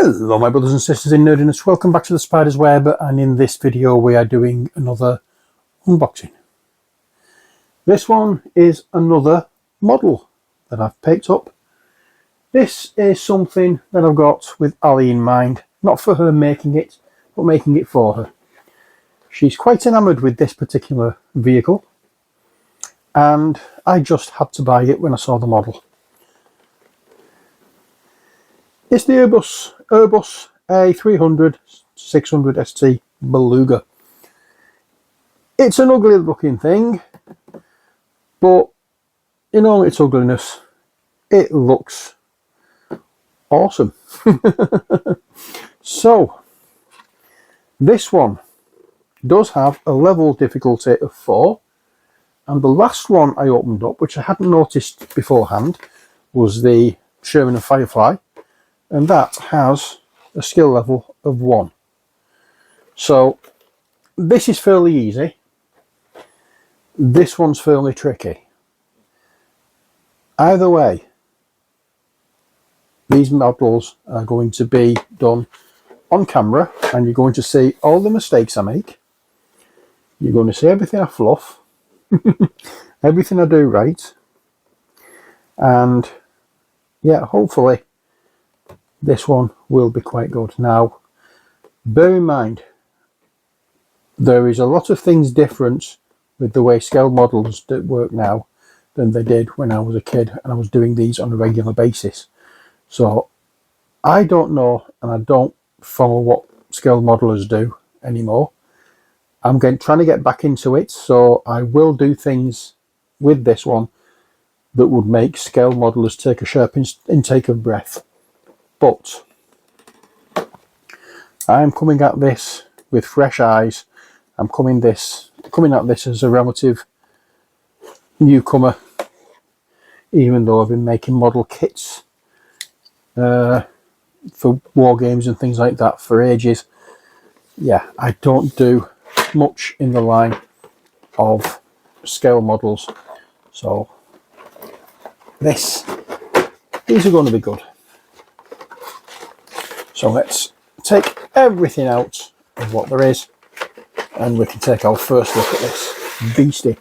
Hello my brothers and sisters in nerdiness, welcome back to the Spider's Web, and in this video we are doing another unboxing. This one is another model that I've picked up. This is something that I've got with Ali in mind, not for her making it, but making it for her. She's quite enamoured with this particular vehicle, and I just had to buy it when I saw the model. It's the Airbus A300-600ST Beluga. It's an ugly looking thing, but in all its ugliness, it looks awesome. So, this one does have a level difficulty of 4, and the last one I opened up, which I hadn't noticed beforehand, was the Sherman and Firefly, and that has a skill level of 1. So this is fairly easy. This one's fairly tricky. Either way, these models are going to be done on camera, and you're going to see all the mistakes I make. You're going to see everything I fluff, everything I do right, and yeah, hopefully this one will be quite good. Now, bear in mind, there is a lot of things different with the way scale models work now than they did when I was a kid and I was doing these on a regular basis. So I don't know, and I don't follow what scale modelers do anymore. I'm trying to get back into it, so I will do things with this one that would make scale modelers take a sharp intake of breath. But I'm coming at this with fresh eyes. I'm coming at this as a relative newcomer, even though I've been making model kits for war games and things like that for ages. Yeah, I don't do much in the line of scale models, so these are going to be good. So let's take everything out of what there is, and we can take our first look at this beastie.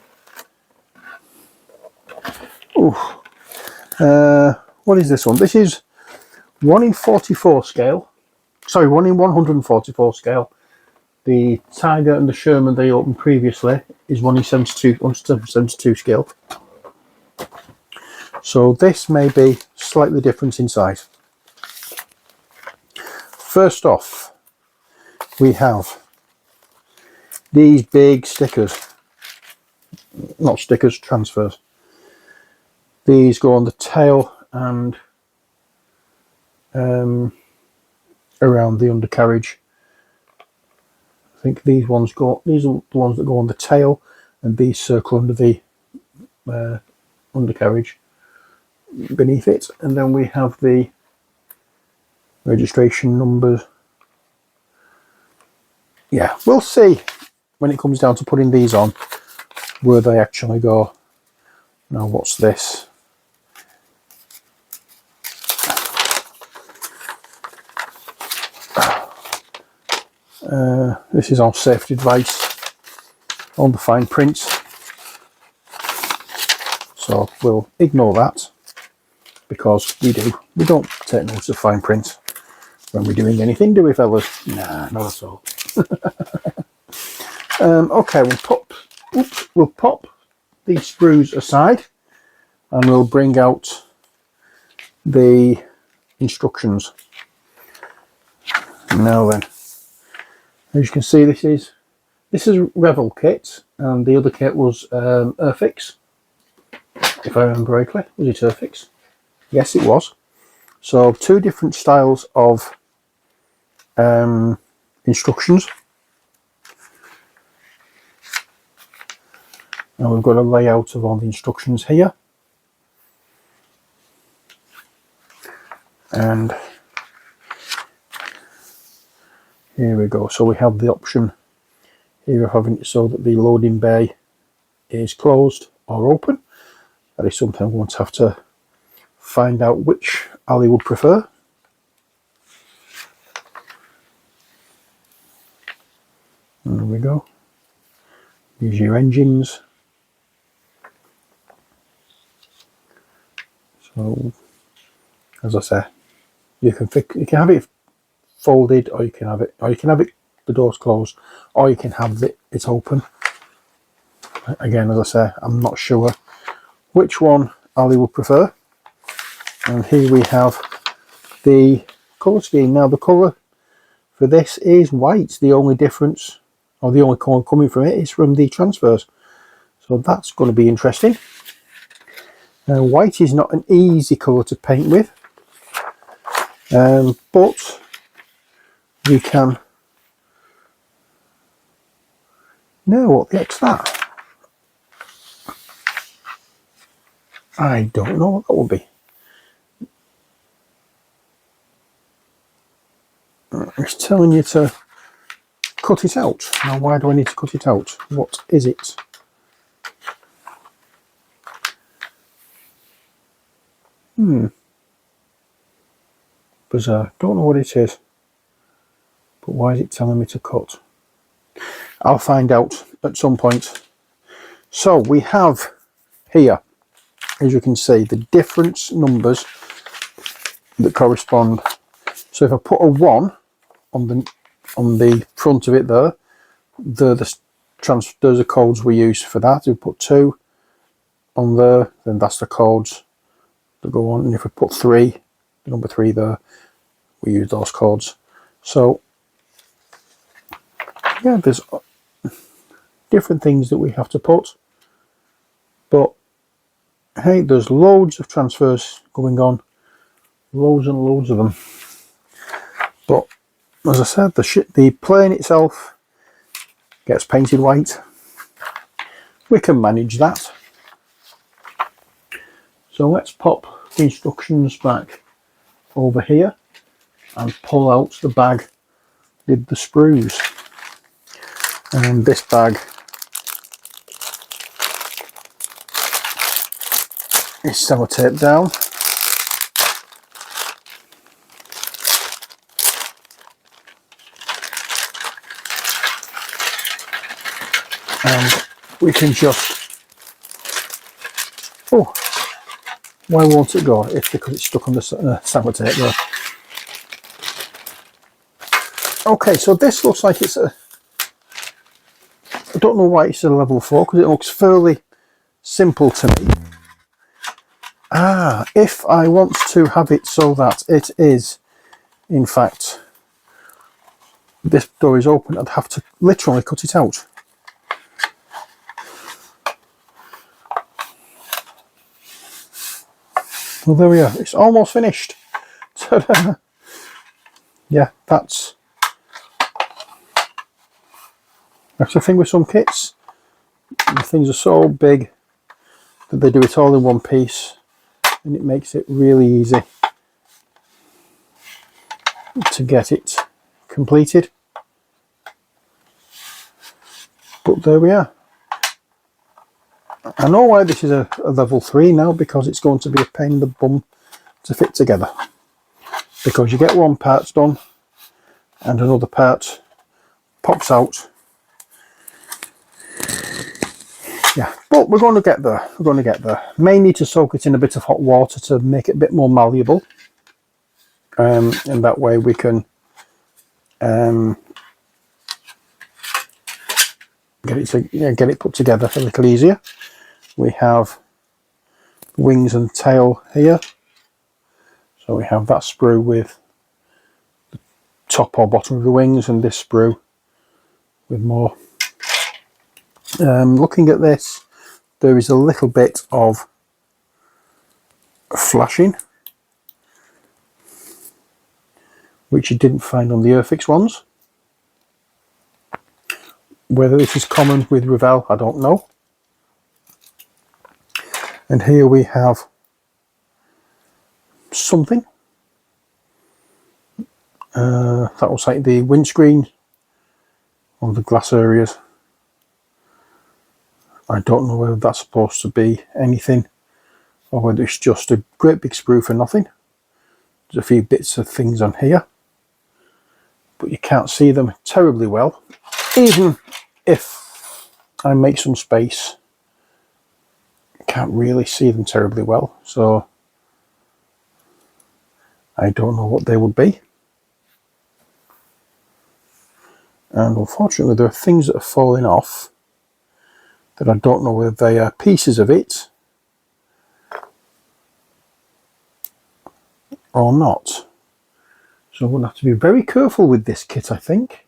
Ooh. What is this one? This is 1 in 44 scale. Sorry, 1 in 144 scale. The Tiger and the Sherman they opened previously is 1 in 72 scale. So this may be slightly different in size. First off, we have these big stickers, not stickers, transfers. These go on the tail and around the undercarriage. I think these are the ones that go on the tail, and these circle under the undercarriage beneath it. And then we have the registration numbers. Yeah, we'll see when it comes down to putting these on where they actually go. Now, what's this? This is our safety advice on the fine print, so we'll ignore that because we don't take notice of fine print when we're doing anything, do we, fellas? Nah, not at all. Okay, we'll pop these screws aside, and we'll bring out the instructions. Now then, as you can see, this is Revell kit, and the other kit was Airfix, if I remember rightly. Was it Airfix? Yes, it was. So 2 different styles of instructions, and we've got a layout of all the instructions here, and here we go. So we have the option here of having it so that the loading bay is closed or open. That is something I'm going to have to find out which Ali would prefer. There we go. These are your engines. So, as I say, you can have it folded, or you can have it the doors closed, or you can have it open. Again, as I say, I'm not sure which one Ali would prefer. And here we have the colour scheme. Now the colour for this is white. The only difference, or the only colour coming from it, is from the transfers. So that's going to be interesting. Now white is not an easy colour to paint with, but you can. Now what the heck's that? I don't know what that will be. It's telling you to cut it out. Now why do I need to cut it out? What is it? Bizarre. Don't know what it is. But why is it telling me to cut? I'll find out at some point. So we have here, as you can see, the different numbers that correspond. So if I put a 1 on the front of it there, those are codes we use for that. If we put 2 on there, then that's the codes that go on. And if we put 3, the number 3 there, we use those codes. So yeah, there's different things that we have to put, but hey, there's loads of transfers going on, loads and loads of them. But as I said, the plane itself gets painted white. We can manage that. So let's pop the instructions back over here and pull out the bag with the sprues. And this bag is sellotaped down. And we can just, oh, why won't it go? It's because it's stuck on the sellotape there. Okay, so this looks like it's a, I don't know why it's a level 4, because it looks fairly simple to me. If I want to have it so that it is, in fact, this door is open, I'd have to literally cut it out. Well, there we are. It's almost finished. Ta-da! Yeah, that's the thing with some kits. The things are so big that they do it all in one piece, and it makes it really easy to get it completed. But there we are. I know why this is a level 3 now, because it's going to be a pain in the bum to fit together, because you get one part done and another part pops out. Yeah, but we're going to get there. We're going to get there. May need to soak it in a bit of hot water to make it a bit more malleable, and that way we can get it put together a little easier. We have wings and tail here, so we have that sprue with the top or bottom of the wings, and this sprue with more. Looking at this, there is a little bit of flashing, which you didn't find on the Airfix ones. Whether this is common with Revell, I don't know. And here we have something. That looks like the windscreen or the glass areas. I don't know whether that's supposed to be anything or whether it's just a great big sprue for nothing. There's a few bits of things on here, but you can't see them terribly well. even if I make some space, I can't really see them terribly well, so I don't know what they would be. And unfortunately there are things that are falling off that I don't know whether they are pieces of it or not. So I'm going to have to be very careful with this kit, I think.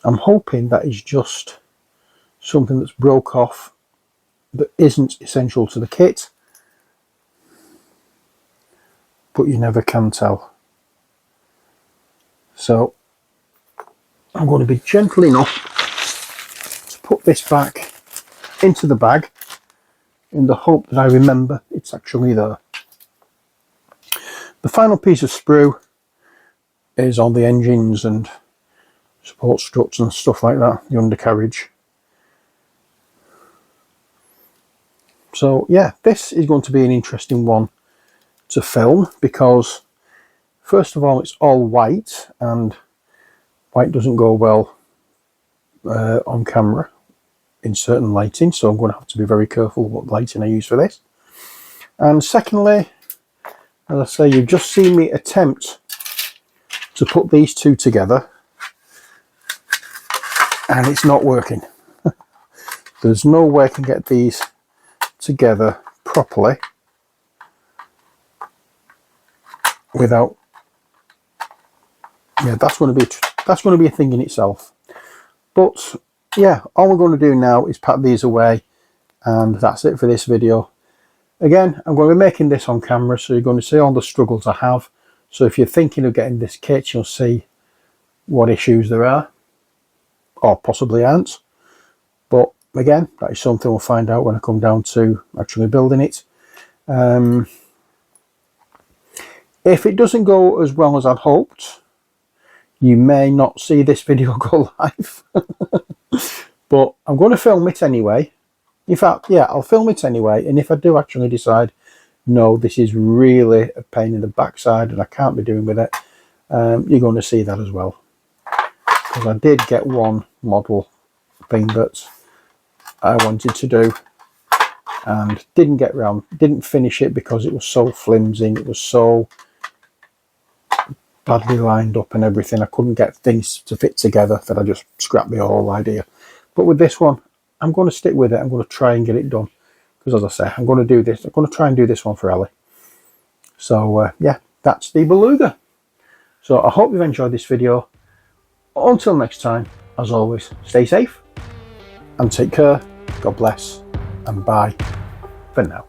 I'm hoping that is just something that's broke off that isn't essential to the kit, but you never can tell. So I'm going to be gentle enough to put this back into the bag in the hope that I remember it's actually there. The final piece of sprue is on the engines and support struts and stuff like that, the undercarriage. So yeah, this is going to be an interesting one to film because first of all it's all white, and white doesn't go well on camera in certain lighting, so I'm going to have to be very careful what lighting I use for this. And secondly, as I say, you've just seen me attempt to put these two together and it's not working. There's no way I can get these together properly without, yeah, that's going to be a thing in itself. But yeah, all we're going to do now is pack these away, and that's it for this video. Again, I'm going to be making this on camera, so you're going to see all the struggles I have. So if you're thinking of getting this kit, you'll see what issues there are, or possibly aren't. But again, that is something we'll find out when I come down to actually building it. If it doesn't go as well as I'd hoped, you may not see this video go live. But I'm going to film it anyway. In fact, yeah, I'll film it anyway, and if I do actually decide, no, this is really a pain in the backside and I can't be doing with it, you're going to see that as well. Because I did get one model thing that I wanted to do and didn't finish it because it was so flimsy, it was so badly lined up and everything. I couldn't get things to fit together that I just scrapped the whole idea. But with this one, I'm going to stick with it. I'm going to try and get it done. Because as I say, I'm going to do this. I'm going to try and do this one for Ellie. So yeah, that's the Beluga. So I hope you've enjoyed this video. Until next time, as always, stay safe and take care. God bless and bye for now.